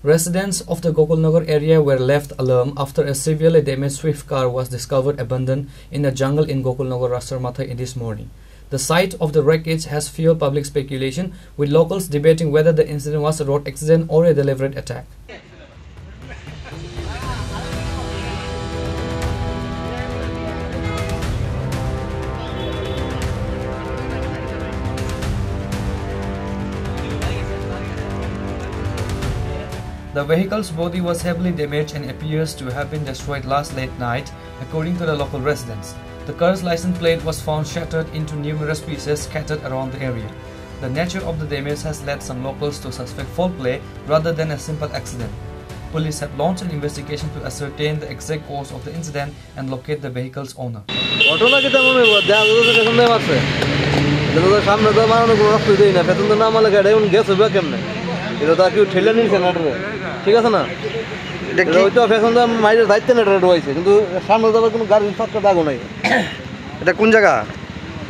Residents of the Gokulnagar area were left alarmed after a severely damaged Swift car was discovered abandoned in a jungle in Gokulnagar Rastarmatha this morning. The sight of the wreckage has fueled public speculation, with locals debating whether the incident was a road accident or a deliberate attack. The vehicle's body was heavily damaged and appears to have been destroyed last late night, according to the local residents. The car's license plate was found shattered into numerous pieces scattered around the area. The nature of the damage has led some locals to suspect foul play rather than a simple accident. Police have launched an investigation to ascertain the exact cause of the incident and locate the vehicle's owner. ঠিক আছে না এটা ওইটা ফ্যাশনটা মাইরের দায়িত্ব না এটা রয়েছে কিন্তু সামনে যাবার কোনো গাড়ির ফাঁকা দাগও নাই এটা কোন জায়গা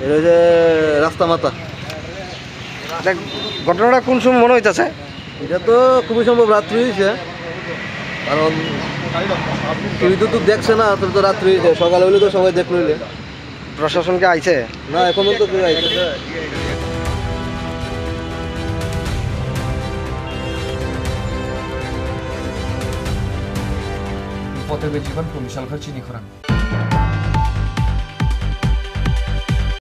এটা হচ্ছে রাস্তা মাথা এটা ঘটনাটা কোন সময় মনে হইতাছে এটা তো খুবই সম্ভব রাত্রি হয়েছে কারণ কেউ তো দেখছে না তবে তো রাত্রি হয়েছে সকালে হলে তো সবাই দেখ লইলে প্রশাসনকে আইছে না এখনো তো কেউ আইছে Foto Bejiban Komisal Kecini Kurang.